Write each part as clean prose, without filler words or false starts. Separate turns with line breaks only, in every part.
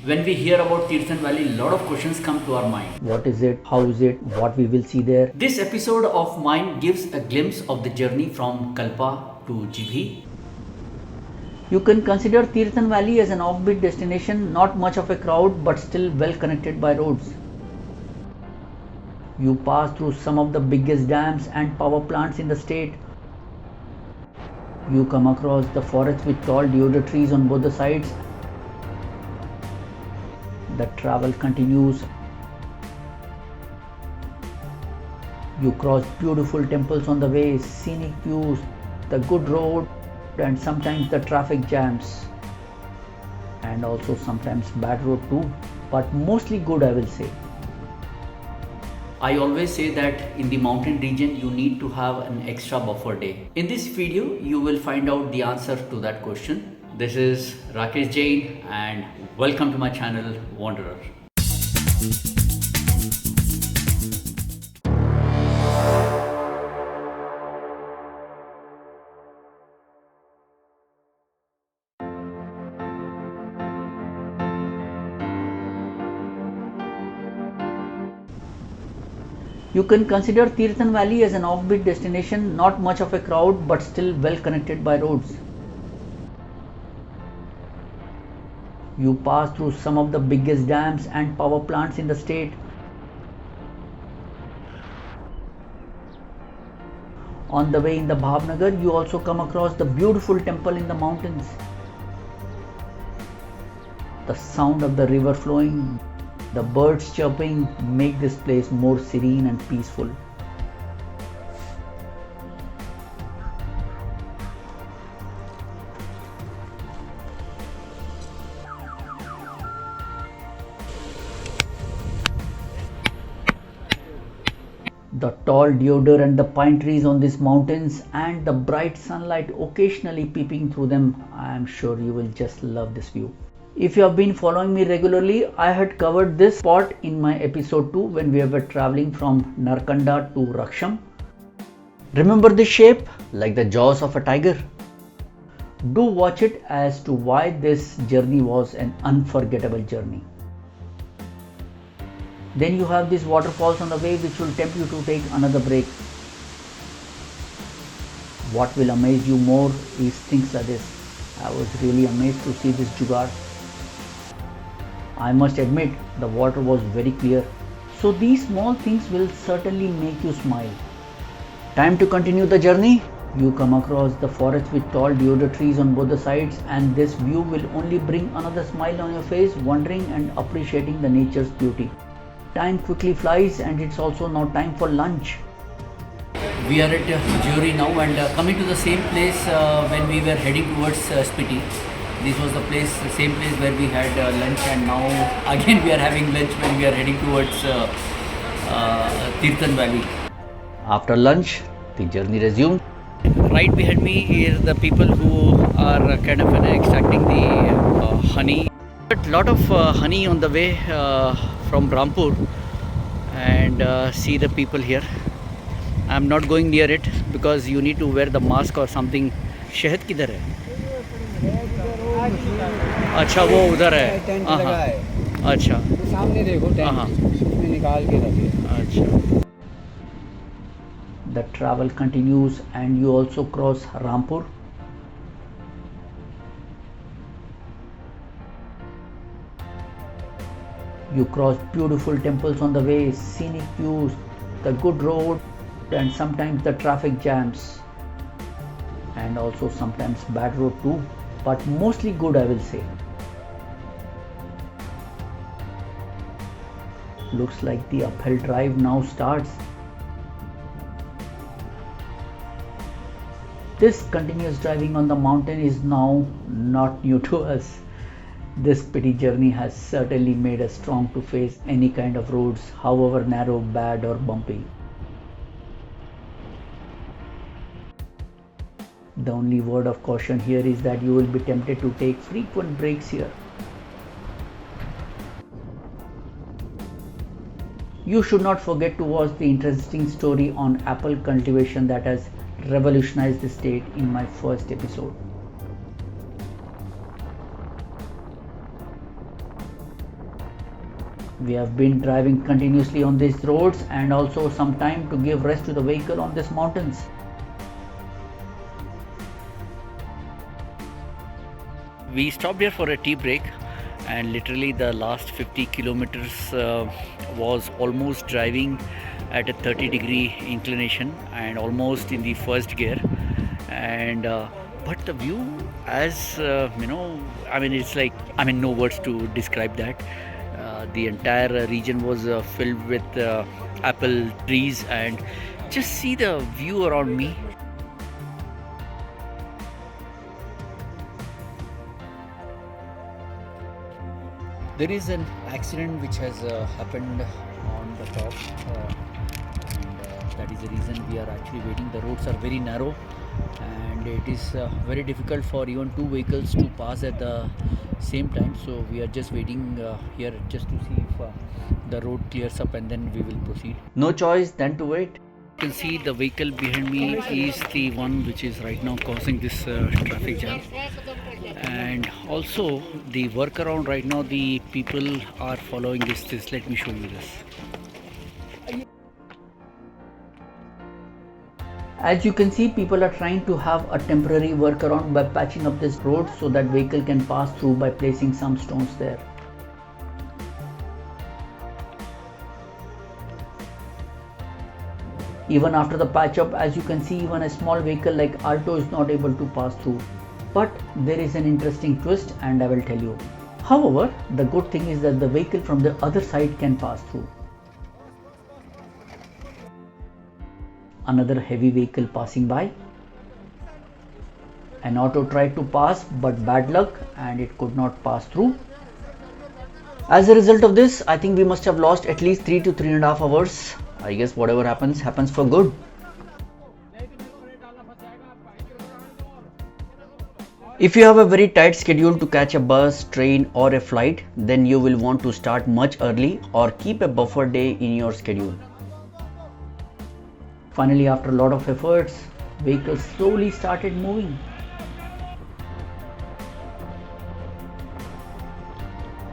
When we hear about Tirthan Valley, a lot of questions come to our mind.
What is it? How is it? What we will see there?
This episode of mine gives a glimpse of the journey from Kalpa to Jibhi.
You can consider Tirthan Valley as an offbeat destination, not much of a crowd but still well connected by roads. You pass through some of the biggest dams and power plants in the state. You come across the forest with tall deodar trees on both the sides. The travel continues. You cross beautiful temples on the way, scenic views, the good road, and sometimes the traffic jams. And also sometimes bad road too, but mostly good, I will say.
I always say that in the mountain region you need to have an extra buffer day. In this video you will find out the answer to that question. This is Rakesh Jain and welcome to my channel Wanderer.
You can consider Tirthan Valley as an offbeat destination, not much of a crowd but still well connected by roads. You pass through some of the biggest dams and power plants in the state. On the way in the Bhavnagar, you also come across the beautiful temple in the mountains. The sound of the river flowing, the birds chirping make this place more serene and peaceful. The tall deodar and the pine trees on these mountains and the bright sunlight occasionally peeping through them, I am sure you will just love this view. If you have been following me regularly, I had covered this spot in my episode 2 when we were traveling from Narkanda to Rकछम. Remember this shape? Like the jaws of a tiger? Do watch it as to why this journey was an unforgettable journey. Then you have these waterfalls on the way which will tempt you to take another break. What will amaze you more is things like this. I was really amazed to see this jugaad. I must admit the water was very clear. So these small things will certainly make you smile. Time to continue the journey. You come across the forest with tall deodar trees on both the sides, and this view will only bring another smile on your face, wondering and appreciating the nature's beauty. Time quickly flies and it's also now time for lunch.
We are at Jewry now and coming to the same place when we were heading towards Spiti. This was the place, the same place where we had lunch, and now again we are having lunch when we are heading towards Tirthan Valley.
After lunch, the journey resumed.
Right behind me is the people who are kind of extracting the honey. A lot of honey on the way from Rampur, and see the people here. I am not going near it because you need to wear the mask or something. शहद किधर है? अच्छा वो उधर है.
Tent लगा है.
अच्छा.
सामने देखो टेंट. उसमें निकाल के रखे.
अच्छा.
The travel continues and you also cross Rampur. You cross beautiful temples on the way, scenic views, the good road, and sometimes the traffic jams. And also sometimes bad road too, but mostly good, I will say. Looks like the uphill drive now starts. This continuous driving on the mountain is now not new to us. This Spiti journey has certainly made us strong to face any kind of roads, however narrow, bad or bumpy. The only word of caution here is that you will be tempted to take frequent breaks here. You should not forget to watch the interesting story on apple cultivation that has revolutionized the state in my first episode. We have been driving continuously on these roads and also some time to give rest to the vehicle on these mountains.
We stopped here for a tea break, and literally the last 50 kilometers was almost driving at a 30-degree inclination and almost in the first gear. And but the view, as I mean, it's like, I mean, no words to describe that. The entire region was filled with apple trees, and just see the view around me. There is an accident which has happened on the top, and that is the reason we are actually waiting. The roads are very narrow, and it is very difficult for even two vehicles to pass at the same time. So we are just waiting here just to see if the road clears up, and then we will proceed.
No choice than to wait.
You can see the vehicle behind me is the one which is right now causing this traffic jam. And also the workaround right now, the people are following this. Let me show you this.
As you can see, people are trying to have a temporary workaround by patching up this road so that vehicle can pass through by placing some stones there. Even after the patch up, as you can see, even a small vehicle like Alto is not able to pass through. But there is an interesting twist, and I will tell you. However, the good thing is that the vehicle from the other side can pass through. Another heavy vehicle passing by. An auto tried to pass, but bad luck, and it could not pass through. As a result of this, I think we must have lost at least 3 to 3.5 hours. I guess whatever happens, happens for good. If you have a very tight schedule to catch a bus, train or a flight, then you will want to start much early or keep a buffer day in your schedule. Finally, after a lot of efforts, vehicles slowly started moving.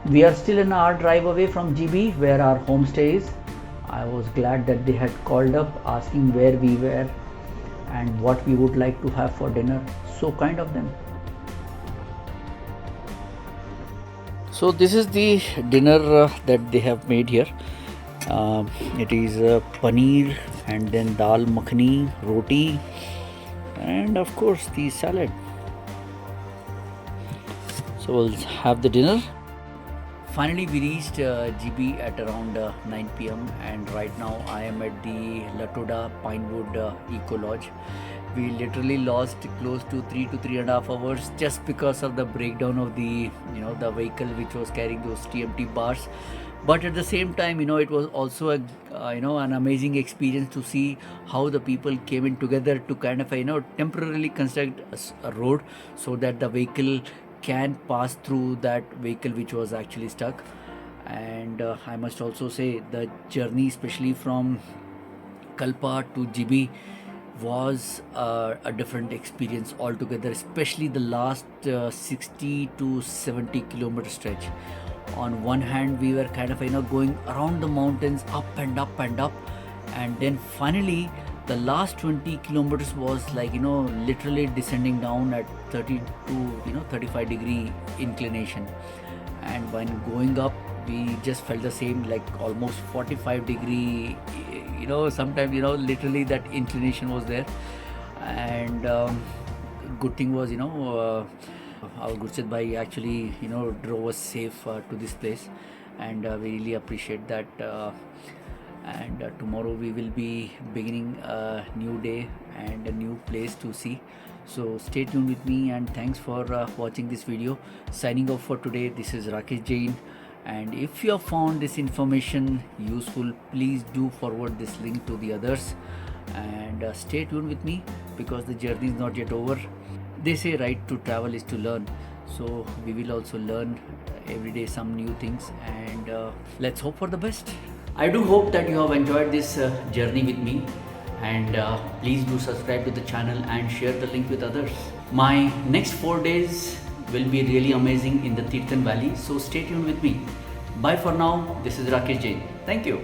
We are still an hour drive away from GB, where our homestay is. I was glad that they had called up asking where we were and what we would like to have for dinner. So kind of them.
So this is the dinner that they have made here. It is paneer, and then dal makhani, roti, and of course the salad. So we'll have the dinner. Finally we reached GB at around 9 p.m. and right now I am at the Latoda Pinewood Eco Lodge. We literally lost close to 3 to 3.5 hours just because of the breakdown of the the vehicle which was carrying those TMT bars. But at the same time, it was also a an amazing experience to see how the people came in together to kind of temporarily construct a road so that the vehicle can pass through that vehicle which was actually stuck. And I must also say the journey, especially from Kalpa to GB, was a different experience altogether, especially the last 60 to 70 kilometer stretch. On one hand, we were kind of going around the mountains, up and up and up, and then finally the last 20 kilometers was like literally descending down at 30 to 35 degree inclination. And when going up, we just felt the same, like almost 45 degree, sometimes literally that inclination was there. And good thing was our Gurshid bhai actually drove us safe to this place, and we really appreciate that. And tomorrow we will be beginning a new day and a new place to see. So stay tuned with me, and thanks for watching this video. Signing off for today, this is Rakesh Jain, and if you have found this information useful, please do forward this link to the others, and stay tuned with me because the journey is not yet over. They say right to travel is to learn, so we will also learn every day some new things, and let's hope for the best. I do hope that you have enjoyed this journey with me, and please do subscribe to the channel and share the link with others. My next 4 days will be really amazing in the Tirthan Valley, so stay tuned with me. Bye for now. This is Rakesh Jain. Thank you.